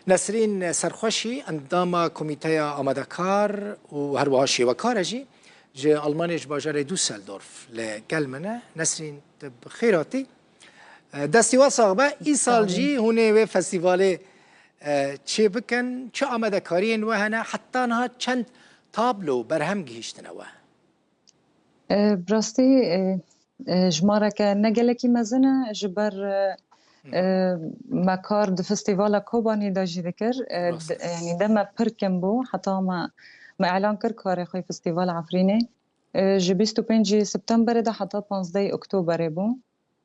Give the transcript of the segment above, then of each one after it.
نسرین سرخوشی اندام کمیته آمادکار و هر وها شیوکار جی جه آلمانیش باجار دوسلدورف لگل منه. نسرین بخیراتی دستی واساقبه ای سال جی هونه و فستیوال چه بکن چه آمادکاری و هنه حتی نه چند تابلو برهم گیشتنه و براستی جماره که نگلکی مزنه جبر ما کار د فستیوال کوبانی دا جی ذکر يعني دما پرکم بو حتی ما اعلان کر کار خوی فستیوال عفرینه جی 25 سپتامبر ده حتی 15 اکتبر بو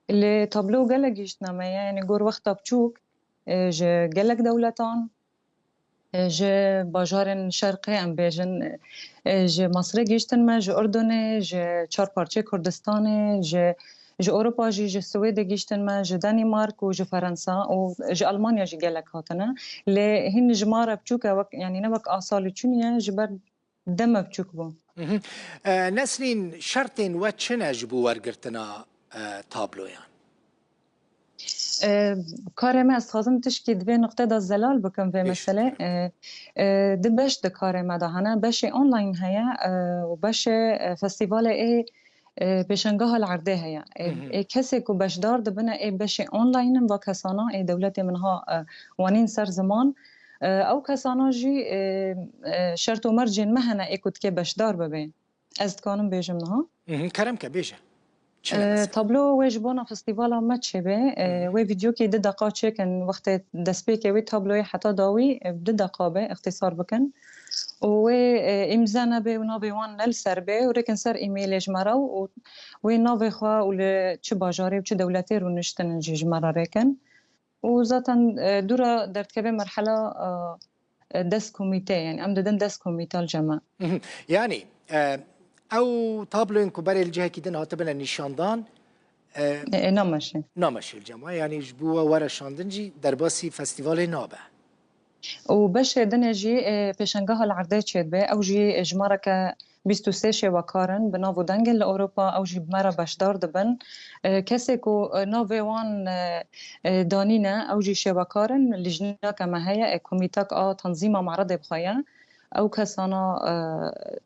اللي تابلو گلک گیشتنه ما يعني گور وقت بچوک جی گلک دولتان جه باجار شرقی ام بیجن جه مصر گیشتن ما جه اردن جه چهار پارچه کردستان جه اروپا جه سوئد گیشتن ما جه دانمارک و جه فرانسه و جه المانیا جه گلک هاتنه لی هن جماره بچوکه وک يعني نوک آسال چونیه جه بر دم بچوک بو نسرین شرطین و چنه جبو ورگرتنا تابلویان کار ما استخدام تشکی دوی نقطه دا زلال بکن به مسئله ده بش ده کار ما ده هنه بش آنلاین هیا و بش فستیوال ای بشنگاه العرده هیا کسی که بشدار ده بنا ای بش آنلاین با کسانا ای دولت منها وانین سر زمان او کسانا جی شرط و مرجین مهنه ای کد که بشدار ببین از کانم بیجم نها کرم که بیجه تابلو واجبونا فستیوالا ما تشبه و فيديو كي دقة تشيكن وقت دسبيكي وي تابلو حتى داوي بدقة به اختصار بكن و امزانا به ونابي وان نلسر به ولكن سر ايميل جمرا و نابي خوا ول تش باجاري وتش دولتي رو نشتن جمرا ركن وزاتن دورا درت كبه مرحله دس كوميتي يعني ام ددن دس كوميتال الجماعه يعني او تابلو كباري الجهه كيدن هاتبنا نشاندان نامشي الجماعه يعني جبوا ورا شاندنجي درباسي فستيفال نابه وباش دنجي بيشنغها العرضات شد به او جي جمارك 23 وكارن بنافو دنجل لاوروبا او جي بمرا باشدار دبن كاسيكو نوفي وان دانينا او جي شوكارن لجنه كما هي كوميتاك تنظيم معرض بخايا او کسانا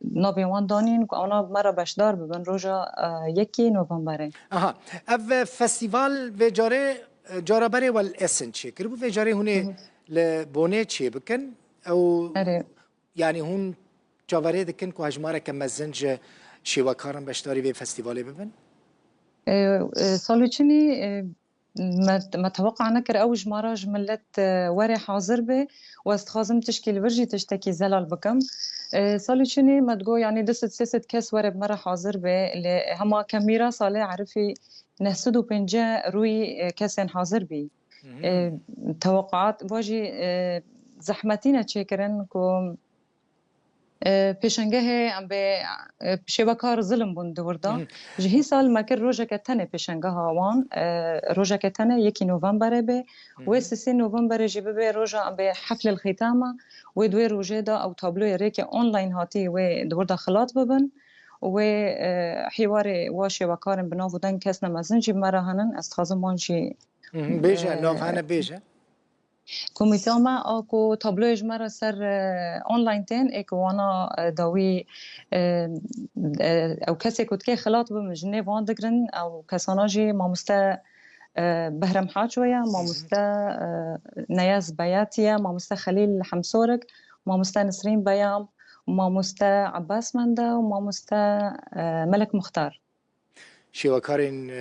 نوی وان دانین که اونا مرا بشدار ببن روزا 1 نوامبر. آها اف فستیوال و جاره بره ول اسن چه کربو و جاره هونه لبونه چه بکن او يعني هون جواره دکن که هجماره که مزنج شیوکارن بشداری و فستیوالی ببن؟ سالوچنی ما توقع نكر اوج مرة جملت وري حاضر به واستخازم تشكيل ورجي تشتكي زلال بكم صالي شني ما تقول يعني دست سيست كاس وري بمرة حاضر به هما كاميرا صالي عرفي نهسدو بنجا روي كاسين حاضر بي توقعات واجي زحمتينا تشكرن كو پیشنگه ام به شبکار ظلم بوند وردا جهی سال مکر روزه که تنه پیشنگه هاوان روزه که تنه 1 نوامبر به و 3 نوامبر جیبه به روزه ام به حفل الختام و دوی روزه دا او تابلو ریک آنلاین هاتی و دوردا خلاط ببن و حوار و شبکار بناو دن کس نمازن جیب مرهنن استخازم وانشی بیجه نوفانه بیجه کمیته ما آکو تابلویش مرا سر آنلاین تین ایک وانا داوی او کسی کد که خلاط بمجنه وان دگرن او کسانا جی مامسته بهرم حاجویا مامسته نیاز بیاتیه مامسته خلیل حمسورک مامسته نسرین بیام مامسته عباس منده و مامسته ملک مختار شیوکارین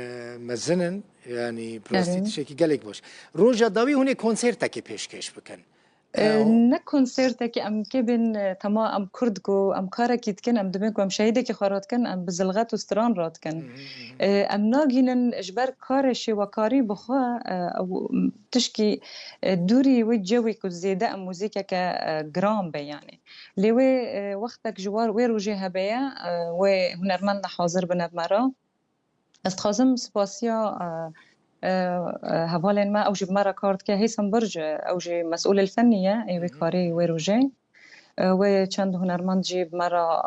مزنن يعني بلاستيك شيء قالك باش روجا داوي هنا كونسيرتا كي بيشكش بكن نه کنسرت که ام کبن تما ام کرد کو ام کارا کیت کن ام دمن کو ام شهیده که خارات کن ام بزلغت و استران رات کن ام ناگینن اجبر کارش و کاری بخوا او تشکی دوری و جوی کو زیده ام موزیک که گرام به یعنی لیوی وقتک جوار و روجه هبیا و هنرمند حاضر بنبمرا استخازم سپاسیا هوالين ما أوجي بمرة كارت كهيثم برج أوجي مسؤول الفنية أيوة كاري ويروجي وچند هنرمند جي بمرة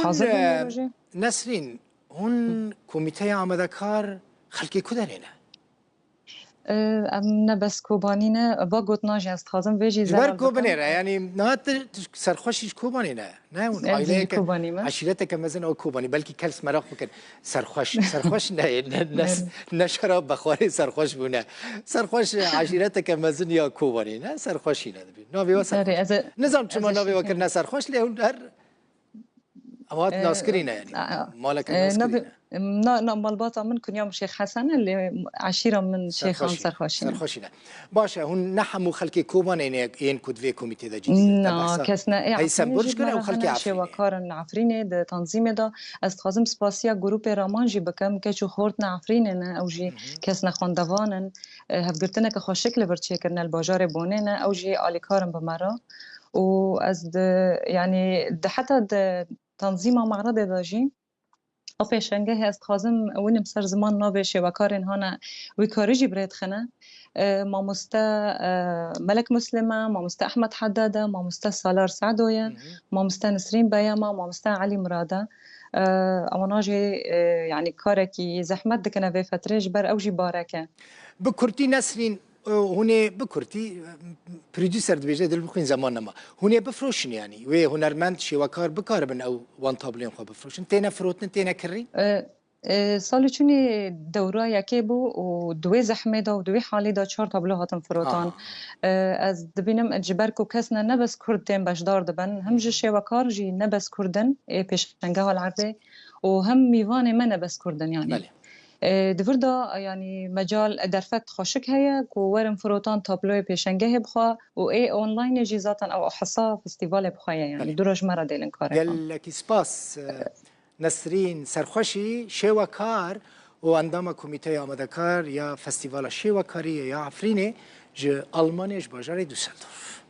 حاضر ويروجي نسرين هون كوميتي آمادكار خلقي كدرينه ام نبس کوبانینه با گوت ناجی است خازم ویجی جبر کوبانی را یعنی نه سرخوشیش کوبانی نه اون عائله که عشیرت که مثلا او کوبانی بلکه کلس مراق بکن سرخوش نه شراب بخوری سرخوش بونه سرخوش عشیرت که مثلا یا کوبانی نه سرخوشی نداری ناوی واسه نظام چما ناوی وکر نه سرخوش لیون در اوقات ناسکرینه یعنی مالک ناسکرینه نه مالبات من کنیم شیخ حسن اللي عشيرة من شيخان سرخوشينا باشه هون نحمو خلقي كوبان این کدوی کمیته دا جدید نه کسنا هی سمبولش کنه او خلقي عفرینه شواکارن عفرینه ده تنظیم دا است خازم سپاسیا گروپ رامان جی بکم که چو خورد عفرینه نه او جی کسنا خواندوانن هفگرتنه که خوش شکل برچه کرن الباجار بونه نه او جی آلیکارن بمرا و از يعني حتى تنظیم معرض داجی او پیشنگه هست خازم ونیم سر زمان ناوی شواکارن هانا وی کارجی برید خنه ماموستا ملك مسلمة ماموستا أحمد حدادة ماموستا سالار سعدوية ماموستا نسرين بياما ماموستا علي مرادة أماناجي يعني كاركي زحمت دكنا في فترة جبر أوجي باركة بكرتي نسرين هونه بكرتي بروديسر دبيجه دل بخين زمان ما هونه بفروشن يعني وي هنرمند شواكار بكاربن او وان طابلين خو بفروشن تينا فروتن تينا كري سالی چونی دوره یکی بو و دوی زحمه دا و دوی حالی دا 4 تابلو هاتن فروتان از دبینم اجبر کو کس نه بس کردن بشدار دبن هم جه شواکار جی نه بس کردن پیشنگه ها العرضه و هم میوان من بس کردن يعني بله. دفردا يعني مجال درفت خوشك هيا كورم فروتان تابلو بيشنجه بخوا و اي اونلاين جيزاتا او حصا فستيفال بخوا يعني دروج مرة ديلن كار قال لك سباس نسرين سرخوشي شواكار وعندما كوميتي آمادكار يا فستيفال شواكارية يا عفريني جو ألمانيش باجاري دوسلدورف